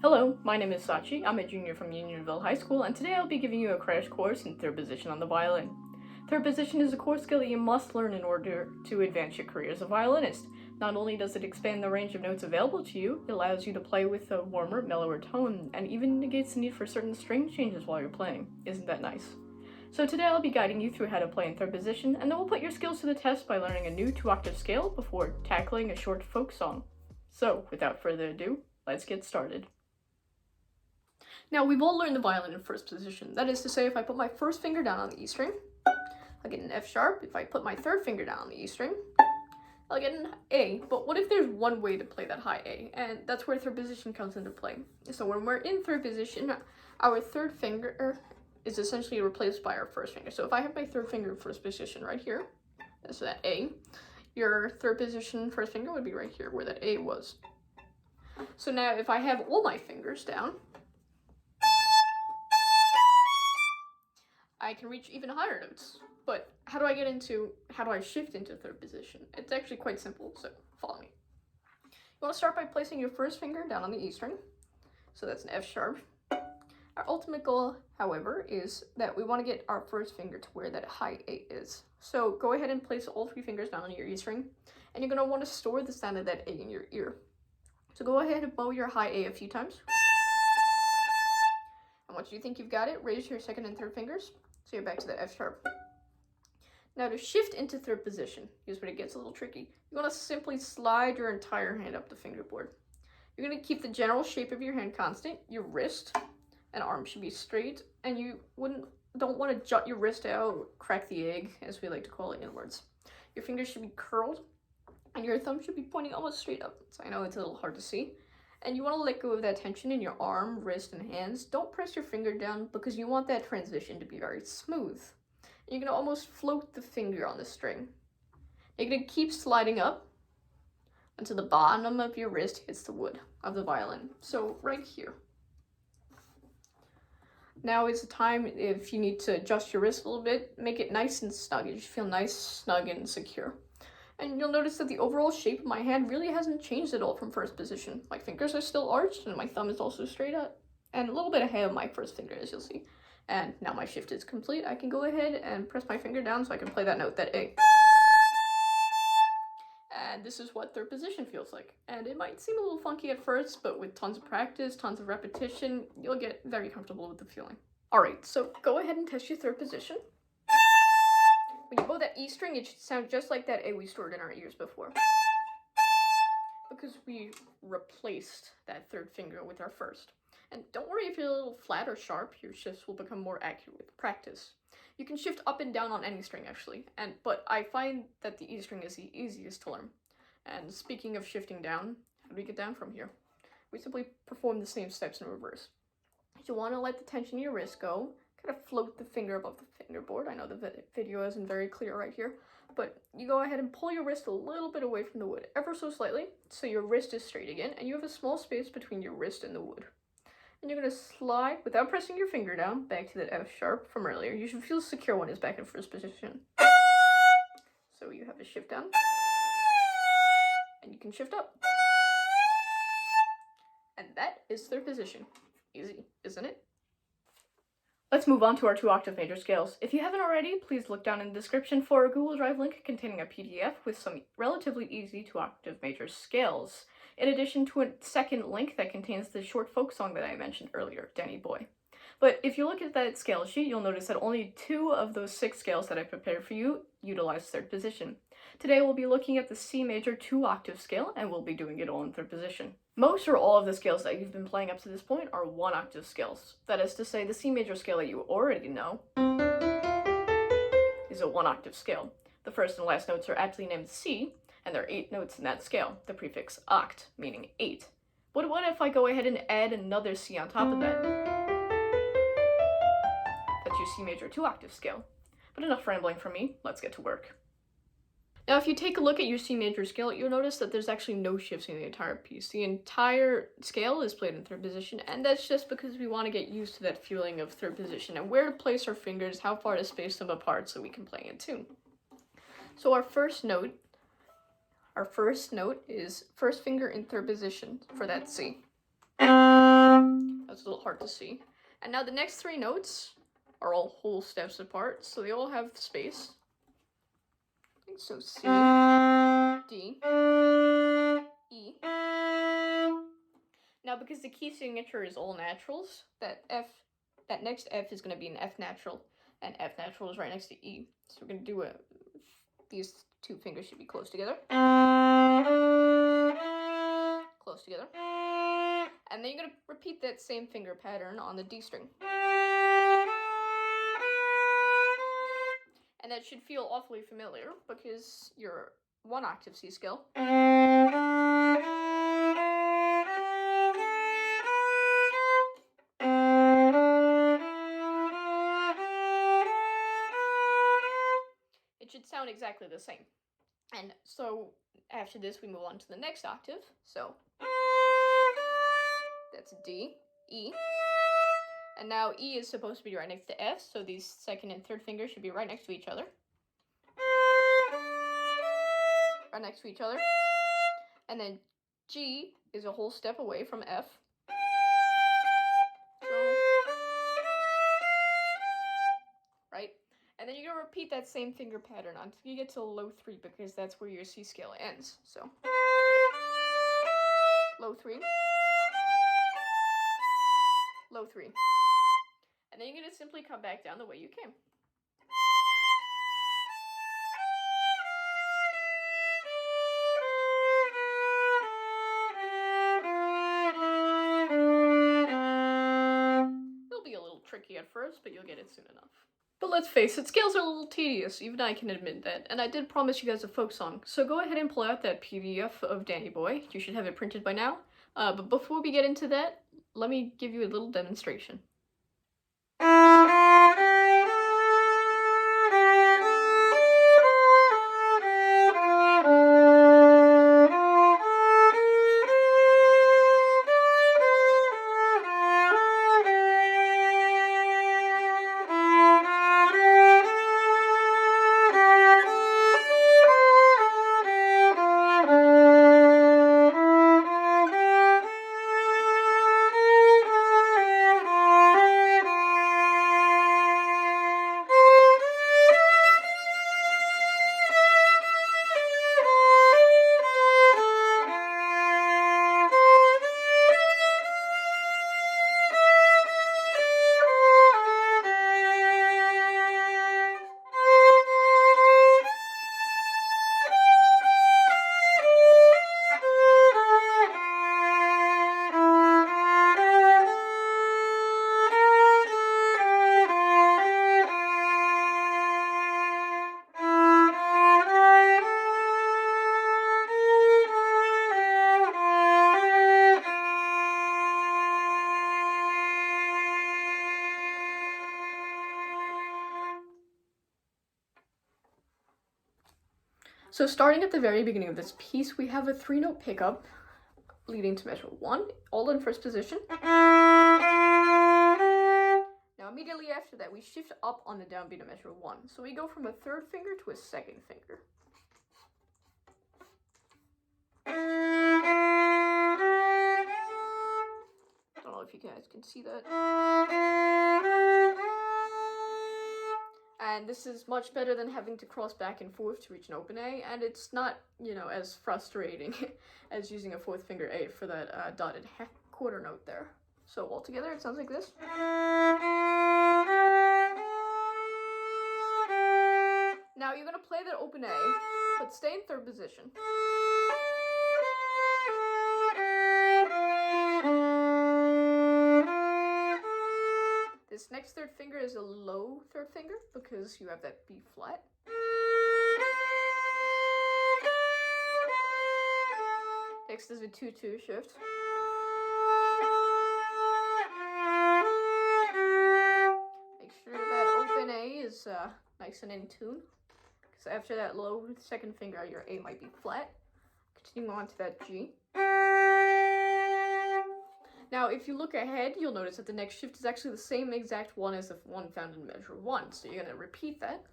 Hello, my name is Sachi. I'm a junior from Unionville High School, and today I'll be giving you a crash course in third position on the violin. Third position is a core skill that you must learn in order to advance your career as a violinist. Not only does it expand the range of notes available to you, it allows you to play with a warmer, mellower tone, and even negates the need for certain string changes while you're playing. Isn't that nice? So today I'll be guiding you through how to play in third position, and then we'll put your skills to the test by learning a new 2-octave scale before tackling a short folk song. So, without further ado, let's get started. Now, we've all learned the violin in first position. That is to say, if I put my first finger down on the E string, I'll get an F sharp. If I put my third finger down on the E string, I'll get an A. But what if there's one way to play that high A? And that's where third position comes into play. So when we're in third position, our third finger is essentially replaced by our first finger. So if I have my third finger in first position right here, that's that A, your third position first finger would be right here where that A was. So now if I have all my fingers down, I can reach even higher notes. But how do I shift into third position? It's actually quite simple, so follow me. You want to start by placing your first finger down on the E string. So that's an F sharp. Our ultimate goal, however, is that we want to get our first finger to where that high A is. So go ahead and place all 3 fingers down on your E string, and you're going to want to store the sound of that A in your ear. So go ahead and bow your high A a few times. And once you think you've got it, raise your second and third fingers. So you're back to that F sharp. Now to shift into third position, here's where it gets a little tricky. You want to simply slide your entire hand up the fingerboard. You're going to keep the general shape of your hand constant. Your wrist and arm should be straight, and you don't want to jut your wrist out, crack the egg, as we like to call it in words. Your fingers should be curled, and your thumb should be pointing almost straight up. So I know it's a little hard to see. And you want to let go of that tension in your arm, wrist, and hands. Don't press your finger down because you want that transition to be very smooth. And you're going to almost float the finger on the string. You're going to keep sliding up until the bottom of your wrist hits the wood of the violin. So right here. Now is the time, if you need to adjust your wrist a little bit, make it nice and snug. You should feel nice, snug, and secure. And you'll notice that the overall shape of my hand really hasn't changed at all from first position. My fingers are still arched, and my thumb is also straight up, and a little bit ahead of my first finger, as you'll see. And now my shift is complete. I can go ahead and press my finger down so I can play that note, that A. And this is what third position feels like. And it might seem a little funky at first, but with tons of practice, tons of repetition, you'll get very comfortable with the feeling. All right, so go ahead and test your third position. When you bow that E string, it should sound just like that A we stored in our ears before. Because we replaced that third finger with our first. And don't worry if you're a little flat or sharp, your shifts will become more accurate with practice. You can shift up and down on any string actually, but I find that the E string is the easiest to learn. And speaking of shifting down, how do we get down from here? We simply perform the same steps in reverse. You want to let the tension in your wrist go. Kind of float the finger above the fingerboard. I know the video isn't very clear right here, but you go ahead and pull your wrist a little bit away from the wood, ever so slightly, so your wrist is straight again, and you have a small space between your wrist and the wood. And you're going to slide, without pressing your finger down, back to that F sharp from earlier. You should feel secure when it's back in first position. So you have a shift down, and you can shift up. And that is third position. Easy, isn't it? Let's move on to our 2-octave major scales. If you haven't already, please look down in the description for a Google Drive link containing a PDF with some relatively easy 2-octave major scales, in addition to a second link that contains the short folk song that I mentioned earlier, Danny Boy. But if you look at that scale sheet, you'll notice that only 2 of those 6 scales that I prepared for you utilize third position. Today we'll be looking at the C major 2-octave scale, and we'll be doing it all in third position. Most or all of the scales that you've been playing up to this point are 1-octave scales. That is to say, the C major scale that you already know is a 1-octave scale. The first and last notes are actually named C, and there are 8 notes in that scale, the prefix oct, meaning 8. But what if I go ahead and add another C on top of that? That's your C major 2-octave scale. But enough rambling from me, let's get to work. Now, if you take a look at your C major scale, you'll notice that there's actually no shifts in the entire piece. The entire scale is played in third position, and that's just because we want to get used to that feeling of third position and where to place our fingers, how far to space them apart so we can play in tune. So our first note is first finger in third position for that C. it's a little hard to see. And now the next three notes are all whole steps apart, so they all have space. So C, D, E. Now because the key signature is all naturals, that next F is going to be an F natural, and F natural is right next to E. So we're going to do these two fingers should be close together. Close together. And then you're going to repeat that same finger pattern on the D string. And that should feel awfully familiar because you're 1 octave C scale. It should sound exactly the same. And so after this we move on to the next octave. So that's D, E. And now E is supposed to be right next to F, so these second and third fingers should be right next to each other. Right next to each other. And then G is a whole step away from F. So, right? And then you're going to repeat that same finger pattern until you get to low 3, because that's where your C scale ends. So, low 3. Low 3. And then you're going to simply come back down the way you came. It'll be a little tricky at first, but you'll get it soon enough. But let's face it, scales are a little tedious, even I can admit that, and I did promise you guys a folk song, so go ahead and pull out that PDF of Danny Boy. You should have it printed by now. But before we get into that, let me give you a little demonstration. So starting at the very beginning of this piece, we have a 3-note pickup leading to measure 1, all in first position. Now immediately after that, we shift up on the downbeat of measure 1. So we go from a 3rd finger to a 2nd finger. Don't know if you guys can see that. And this is much better than having to cross back and forth to reach an open A, and it's not, you know, as frustrating as using a 4th finger A for that dotted quarter note there. So altogether, it sounds like this. Now you're gonna play that open A, but stay in 3rd position. This next 3rd finger is a low 3rd finger because you have that B flat. Next is a 2-2 shift. Make sure that open A is nice and in tune, because after that low 2nd finger, your A might be flat. Continuing on to that G. Now, if you look ahead, you'll notice that the next shift is actually the same exact one as the one found in measure 1. So you're going to repeat that.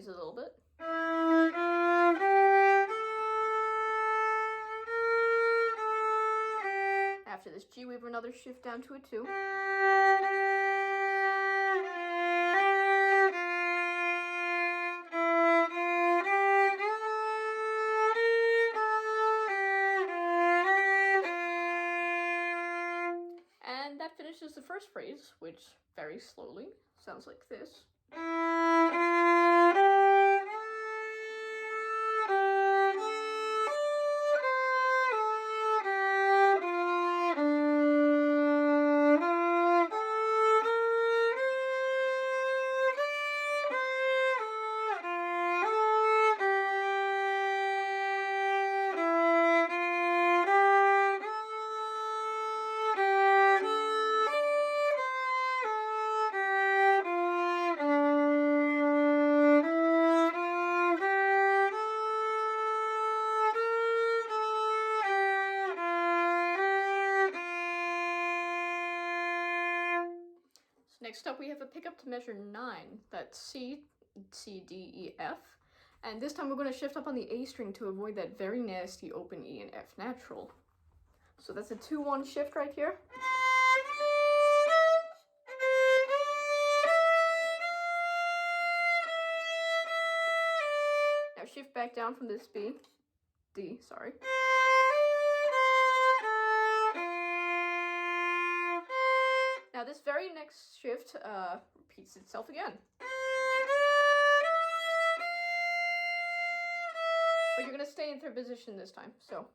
raise it a little bit. After this G, we have another shift down to a 2. And that finishes the first phrase, which very slowly sounds like this. Next up, we have a pickup to measure 9. That's C, C, D, E, F. And this time we're going to shift up on the A string to avoid that very nasty open E and F natural. So that's a 2-1 shift right here. Now shift back down from this D, sorry. Now this very next shift repeats itself again. But you're going to stay in third position this time, so.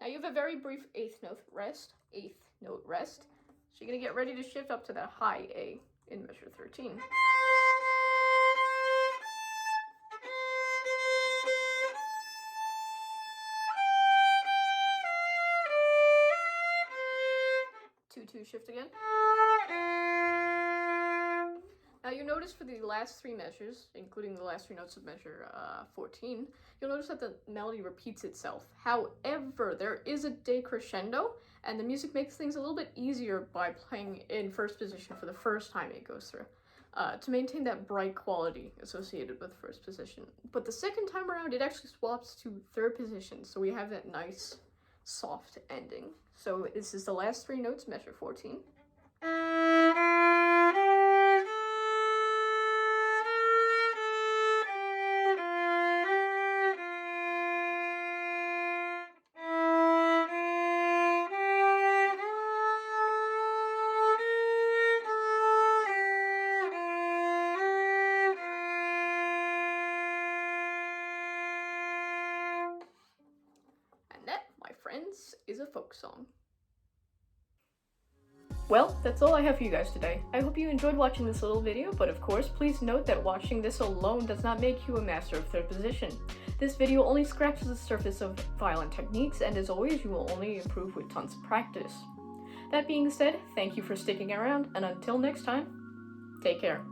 Now you have a very brief eighth note rest. So you're going to get ready to shift up to that high A in measure 13. Two shift again. Now you notice for the last 3 measures, including the last 3 notes of measure 14, you'll notice that the melody repeats itself. However, there is a decrescendo, and the music makes things a little bit easier by playing in first position for the first time it goes through, to maintain that bright quality associated with first position. But the second time around, it actually swaps to third position, so we have that nice soft ending. So this is the last 3 notes, measure 14. Friends is a folk song. Well, that's all I have for you guys today. I hope you enjoyed watching this little video, but of course, please note that watching this alone does not make you a master of third position. This video only scratches the surface of violin techniques, and as always, you will only improve with tons of practice. That being said, thank you for sticking around, and until next time, take care.